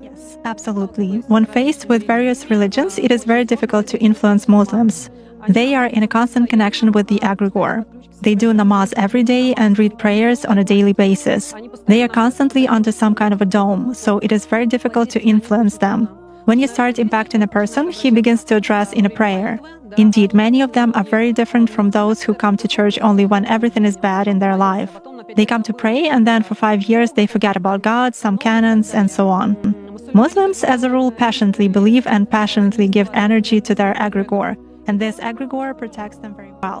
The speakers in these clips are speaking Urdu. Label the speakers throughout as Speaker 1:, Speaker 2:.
Speaker 1: Yes, absolutely. When faced with various religions, it is very difficult to influence Muslims. They are in a constant connection with the egregore. They do namaz every day and read prayers on a daily basis. They are constantly under some kind of a dome, so it is very difficult to influence them. When you start impacting a person, he begins to address in a prayer. Indeed, many of them are very different from those who come to church only when everything is bad in their life. They come to pray and then for 5 years they forget about God, some canons, and so on. Muslims, as a rule, passionately believe and passionately give energy to their egregore, and this egregore protects them very well.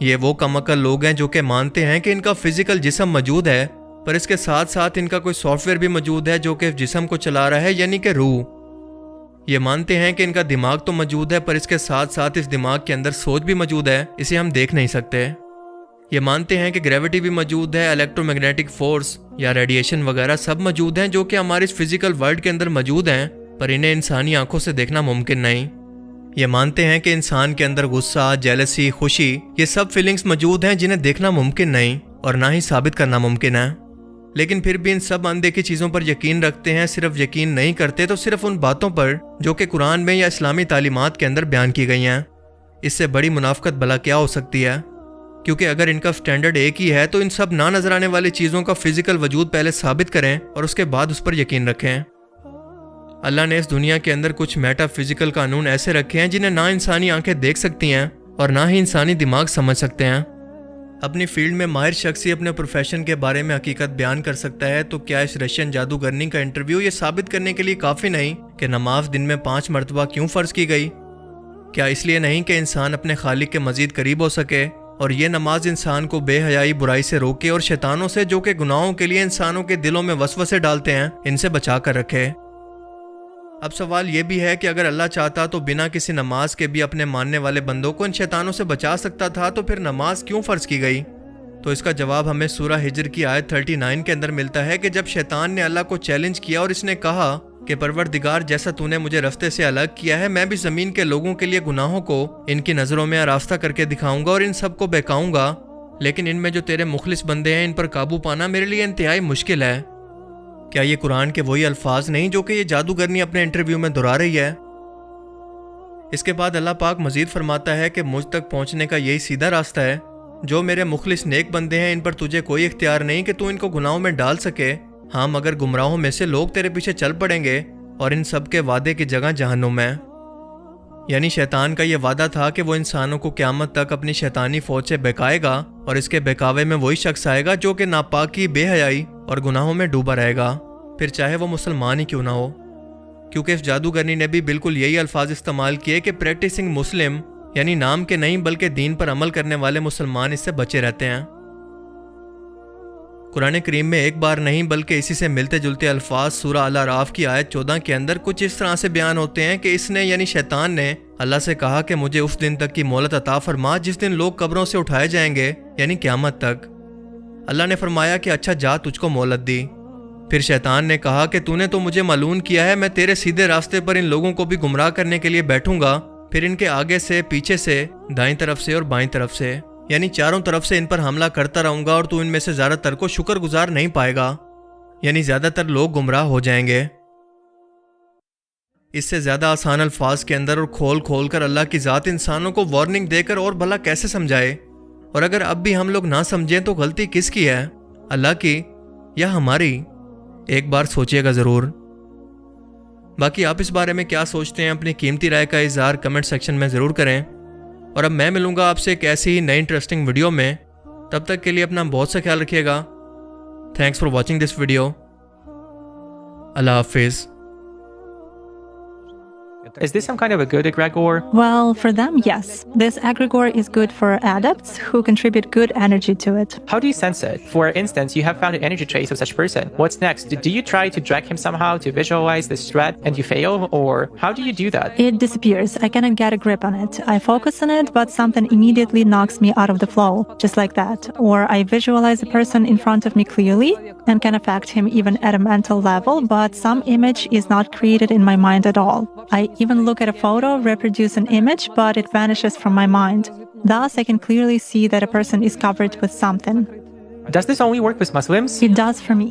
Speaker 2: یہ وہ کم عقل لوگ ہیں جو کہ مانتے ہیں کہ ان کا فزیکل جسم موجود ہے، پر اس کے ساتھ ساتھ ان کا کوئی سافٹ ویئر بھی موجود ہے جو کہ جسم کو چلا رہا ہے، یعنی کہ روح۔ یہ مانتے ہیں کہ ان کا دماغ تو موجود ہے، پر اس کے ساتھ ساتھ اس دماغ کے اندر سوچ بھی موجود ہے، اسے ہم دیکھ نہیں سکتے۔ یہ مانتے ہیں کہ گریوٹی بھی موجود ہے، الیکٹرو میگنیٹک فورس یا ریڈیشن وغیرہ سب موجود ہیں جو کہ ہمارے اس فزیکل ورلڈ کے اندر موجود ہیں، پر انہیں انسانی آنکھوں سے دیکھنا ممکن نہیں۔ یہ مانتے ہیں کہ انسان کے اندر غصہ، جیلسی، خوشی، یہ سب فیلنگز موجود ہیں جنہیں دیکھنا ممکن نہیں اور نہ ہی ثابت کرنا ممکن ہے، لیکن پھر بھی ان سب اندیکھی چیزوں پر یقین رکھتے ہیں۔ صرف یقین نہیں کرتے تو صرف ان باتوں پر جو کہ قرآن میں یا اسلامی تعلیمات کے اندر بیان کی گئی ہیں۔ اس سے بڑی منافقت بھلا کیا ہو سکتی ہے؟ کیونکہ اگر ان کا سٹینڈرڈ ایک ہی ہے تو ان سب نہ نظر آنے والی چیزوں کا فزیکل وجود پہلے ثابت کریں اور اس کے بعد اس پر یقین رکھیں۔ اللہ نے اس دنیا کے اندر کچھ میٹا فزیکل قانون ایسے رکھے ہیں جنہیں نہ انسانی آنکھیں دیکھ سکتی ہیں اور نہ ہی انسانی دماغ سمجھ سکتے ہیں۔ اپنی فیلڈ میں ماہر شخص ہی اپنے پروفیشن کے بارے میں حقیقت بیان کر سکتا ہے، تو کیا اس رشین جادوگرنی کا انٹرویو یہ ثابت کرنے کے لیے کافی نہیں کہ نماز دن میں 5 مرتبہ کیوں فرض کی گئی؟ کیا اس لیے نہیں کہ انسان اپنے خالق کے مزید قریب ہو سکے، اور یہ نماز انسان کو بے حیائی، برائی سے روکے اور شیطانوں سے جو کہ گناہوں کے لیے انسانوں کے دلوں میں وسوسے ڈالتے ہیں ان سے بچا کر رکھے؟ اب سوال یہ بھی ہے کہ اگر اللہ چاہتا تو بنا کسی نماز کے بھی اپنے ماننے والے بندوں کو ان شیطانوں سے بچا سکتا تھا، تو پھر نماز کیوں فرض کی گئی؟ تو اس کا جواب ہمیں سورہ ہجر کی آیت 39 کے اندر ملتا ہے کہ جب شیطان نے اللہ کو چیلنج کیا اور اس نے کہا کہ پروردگار، جیسا تو نے مجھے رستے سے الگ کیا ہے، میں بھی زمین کے لوگوں کے لیے گناہوں کو ان کی نظروں میں آراستہ کر کے دکھاؤں گا اور ان سب کو بہکاؤں گا، لیکن ان میں جو تیرے مخلص بندے ہیں ان پر قابو پانا میرے لیے انتہائی مشکل ہے۔ کیا یہ قرآن کے وہی الفاظ نہیں جو کہ یہ جادوگرنی اپنے انٹرویو میں دہرا رہی ہے؟ اس کے بعد اللہ پاک مزید فرماتا ہے کہ مجھ تک پہنچنے کا یہی سیدھا راستہ ہے، جو میرے مخلص نیک بندے ہیں ان پر تجھے کوئی اختیار نہیں کہ تو ان کو گناہوں میں ڈال سکے، ہاں مگر گمراہوں میں سے لوگ تیرے پیچھے چل پڑیں گے اور ان سب کے وعدے کی جگہ جہنم ہے۔ یعنی شیطان کا یہ وعدہ تھا کہ وہ انسانوں کو قیامت تک اپنی شیطانی فوج سے بہکائے گا، اور اس کے بہکاوے میں وہی شخص آئے گا جو کہ ناپاکی، بے حیائی اور گناہوں میں ڈوبا رہے گا، پھر چاہے وہ مسلمان ہی کیوں نہ ہو۔ کیونکہ اس جادوگرنی نے بھی بالکل یہی الفاظ استعمال کیے کہ پریکٹسنگ مسلم، یعنی نام کے نہیں بلکہ دین پر عمل کرنے والے مسلمان اس سے بچے رہتے ہیں۔ قرآن کریم میں ایک بار نہیں بلکہ اسی سے ملتے جلتے الفاظ سورہ الاعراف کی آیت 14 کے اندر کچھ اس طرح سے بیان ہوتے ہیں کہ اس نے یعنی شیطان نے اللہ سے کہا کہ مجھے اس دن تک کی مہلت عطا فرما جس دن لوگ قبروں سے اٹھائے جائیں گے، یعنی قیامت تک۔ اللہ نے فرمایا کہ اچھا جا، تجھ کو مہلت دی۔ پھر شیطان نے کہا کہ تو نے تو مجھے معلوم کیا ہے، میں تیرے سیدھے راستے پر ان لوگوں کو بھی گمراہ کرنے کے لیے بیٹھوں گا، پھر ان کے آگے سے، پیچھے سے، دائیں طرف سے اور بائیں طرف سے، یعنی چاروں طرف سے ان پر حملہ کرتا رہوں گا، اور تو ان میں سے زیادہ تر کو شکر گزار نہیں پائے گا، یعنی زیادہ تر لوگ گمراہ ہو جائیں گے۔ اس سے زیادہ آسان الفاظ کے اندر اور کھول کھول کر اللہ کی ذات انسانوں کو وارننگ دے کر اور بھلا کیسے سمجھائے؟ اور اگر اب بھی ہم لوگ نہ سمجھیں تو غلطی کس کی ہے، اللہ کی یا ہماری؟ ایک بار سوچئے گا ضرور۔ باقی آپ اس بارے میں کیا سوچتے ہیں؟ اپنی قیمتی رائے کا اظہار کمنٹ سیکشن میں ضرور کریں، اور اب میں ملوں گا آپ سے ایک ایسی ہی نئی انٹرسٹنگ ویڈیو میں۔ تب تک کے لیے اپنا بہت سا خیال رکھیے گا۔ Thanks for watching this video. اللہ حافظ۔
Speaker 3: Is this some kind of a good egregore?
Speaker 1: Well, for them, yes. This egregore is good for adepts who contribute good energy to it.
Speaker 3: How do you sense it? For instance, you have found an energy trace of such person. What's next? Do you try to drag him somehow to visualize this threat and you fail? Or how do you do that?
Speaker 1: It disappears. I cannot get a grip on it. I focus on it, but something immediately knocks me out of the flow, just like that. Or I visualize a person in front of me clearly and can affect him even at a mental level, but some image is not created in my mind at all. I even look at a photo, reproduce an image, but it vanishes from my mind. Thus, I can clearly see that a person is covered with something.
Speaker 3: Does this only work with Muslims?
Speaker 1: It does for me.